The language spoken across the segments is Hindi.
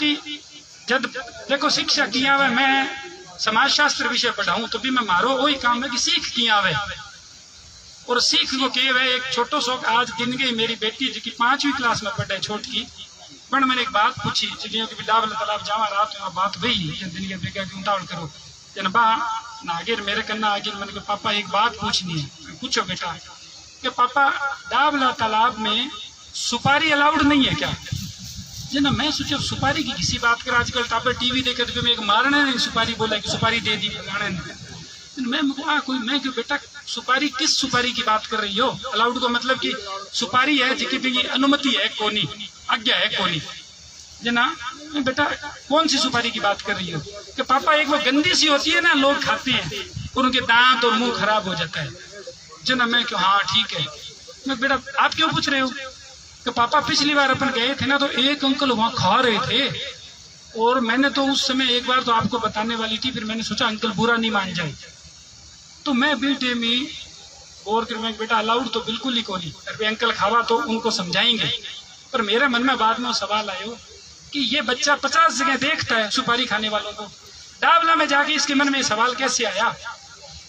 क्योंकि जब देखो शिक्षा किया हुआ, मैं समाजशास्त्र विषय पढ़ाऊं तो भी मैं मारो वही काम है कि सीख किया हुआ, और सीख को के हुए एक छोटो सो आज दिन गई मेरी बेटी जी की 5वीं क्लास में पढ़े छोट की, पर मैंने एक बात पूछी जियो कि डावल तालाब जावा रात में बात भई दिन के बेगा की उतावल करो जन बा नागिर मेरे कन्ना आगिर मैंने कहा पापा एक बात पूछनी है। पूछो बेटा कि पापा डावला तालाब में सुपारी अलाउड नहीं है क्या? जना मैं सोचा सुपारी की किसी बात कर, आजकल टापर टीवी देखे तो मैं एक मारने ने सुपारी बोला कि सुपारी दे दी फलाने ने, मैं कोई मैं क्यों बेटा सुपारी किस सुपारी की बात कर रही हो? अलाउड को मतलब कि सुपारी है जिसकी अनुमति है कोनी, आज्ञा है कोनी जना, बेटा कौन सी सुपारी की बात कर रही हो? कि पापा एक वो गंदी सी होती है ना, लोग खाते हैं और उनके दांत और मुंह खराब हो जाता है जना। मैं क्यों हाँ ठीक है। मैं बेटा आप क्यों पूछ रहे हो? कि पापा पिछली बार अपन गए थे ना तो एक अंकल वहां खा रहे थे, और मैंने तो उस समय एक बार तो आपको बताने वाली थी, फिर मैंने सोचा अंकल बुरा नहीं मान जाए, तो मैं बेटे में और फिर मैं बेटा अलाउड तो बिल्कुल ही कोनी, अरे अंकल खावा तो उनको समझाएंगे। पर मेरे मन में बाद में सवाल आयो कि ये बच्चा 50 जगह देखता है सुपारी खाने वालों को, डावला में जाके इसके मन में सवाल कैसे आया?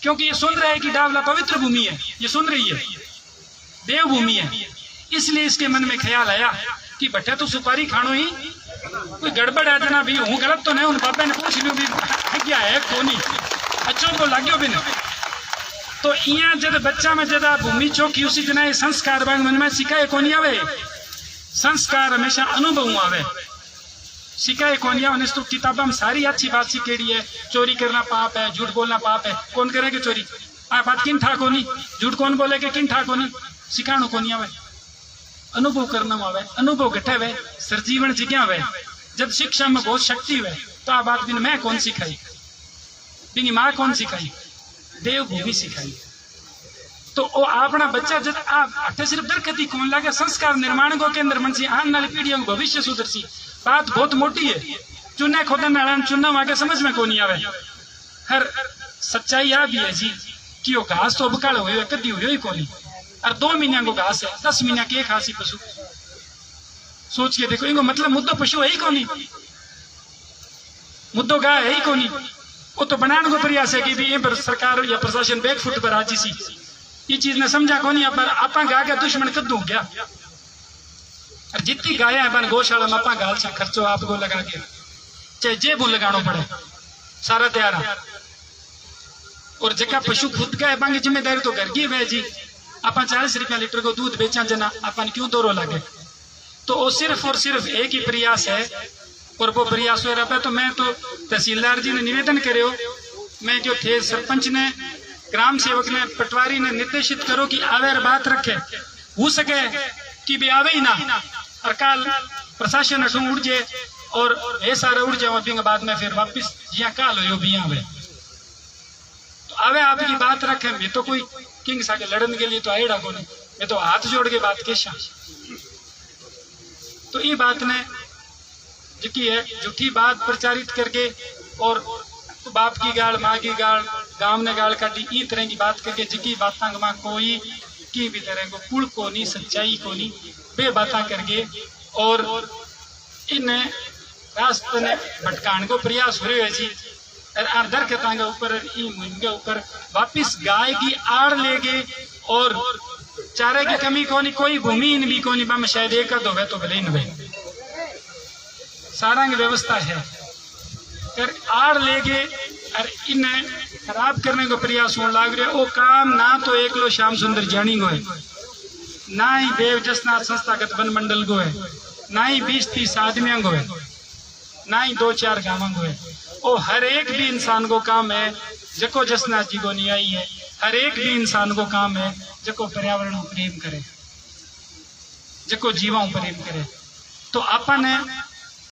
क्योंकि ये सुन रहा है कि डावला पवित्र भूमि है, ये सुन रही है देवभूमि है, इसलिए इसके मन में ख्याल आया कि बट्टे तो सुपारी खानो ही कोई गड़बड़ है जना भी, हूँ गलत तो नहीं, उन बाबा ने पूछ लियो भी क्या है कोनी अच्छो को लाग्यो भी नहीं। तो इं जब बच्चा में ज्यादा भूमि चौकी उसी दिन संस्कार मन में सिखाए कोनी आवे, संस्कार हमेशा अनुभव आवे, सिखाए कोनी आवे। तो किताबा में सारी अच्छी बात सीखेड़ी है, चोरी करना पाप है, झूठ बोलना पाप है, कौन करेगा चोरी? आ बात किन ठा कोनी, झूठ कौन बोले कि किन ठा कोनी, सिखाणो कोनी आवे, अनुभव करना आवे, अनुभव घटे हुए सरजीवन जगह हुए। जब शिक्षा में बहुत शक्ति हुए तो आ बात बिन मैं कौन सिखाई, बिनी माँ कौन सिखाई, देवभूमि सिखाई। तो वो अपना बच्चा जब आप सिर्फ दरखती कौन लगे, संस्कार निर्माण को केंद्र मन से आने वाली पीढ़ियों को भविष्य सुधर सी, बात बहुत मोटी है। चुने खोदे नारायण चुनना आगे समझ में कौन आवे। हर सच्चाई आ भी है जी कि वो घास तो बकाल हुए कदी हुई ही कोनी, और 2 महीने को घास है, 10 महीने के खासी पशु, सोच के देखो इनको मतलब मुद्दो पशु है ही कोनी, मुद्दो गाय है ही कोनी। वो तो बनाने को प्रयास है कि भी पर सरकार या प्रशासन बैकफुट पर आजी सी, ये चीज ने समझा कोनी। पर आपा गा के दुश्मन कद्दू गया, और जितनी गाय है बन गौशाला में आपा गाल सा खर्चो आपको लगा के चाहे जेबू लगाना पड़े सारा तैयार। और जगह पशु खुद का है बांगी जिम्मेदारी तो घर की है जी। आप 40 रुपया लीटर को दूध बेचा जना अपन क्यों दोरो लगे? तो वो सिर्फ और सिर्फ एक ही प्रयास है, और वो प्रयास हो रहा है। तो मैं तो तहसीलदार जी ने निवेदन करे, मैं जो थे सरपंच ने, ग्राम सेवक ने, पटवारी ने निर्देशित करो कि आवे बात रखे, हो सके कि भी आवे ही ना, और कल प्रशासन उड़ जाए और ये सारे उड़ जाए बाद में फिर वापिस जिया काल हो भी आवे, तो आवे आपकी बात रखे। मैं तो कोई किंग साके लड़न के लिए तो आएड़ा को नहीं, मैं तो हाथ जोड़ के बात केशा। तो ये बात ने जिकी है झूठी बात प्रचारित करके, और तो बाप की गाल, माँ की गाल, गांव ने गाल काटी, ई तरह की बात करके जिकी बात में कोई की भी तरह को कुल को नहीं, सच्चाई को नहीं, बे बातें करके और इन रास्ते ने भटकाने को प्रयास हो रहे जी। दरखता के ऊपर के ऊपर वापिस गाय की आड़ ले गए, और चारे की कमी को नहीं, कोई भूमि भी को नहीं, में शायद एक दो है तो भले ही न सारा की व्यवस्था है, कर आड़ ले गए और इन्हें खराब करने को प्रयास होने लग रहे। वो काम ना तो एक लो श्याम सुंदर जानी को है, ना ही देव जसनाथ संस्थागत वन मंडल को है, ना ही 20-30 आदमियों को है, ना ही 2-4 गांवों को है। वो हर एक भी इंसान को काम है जको जसनाथ जी को न्याय है, हर एक भी इंसान को काम है जको पर्यावरण प्रेम करे, जको जीवों प्रेम करे। तो अपन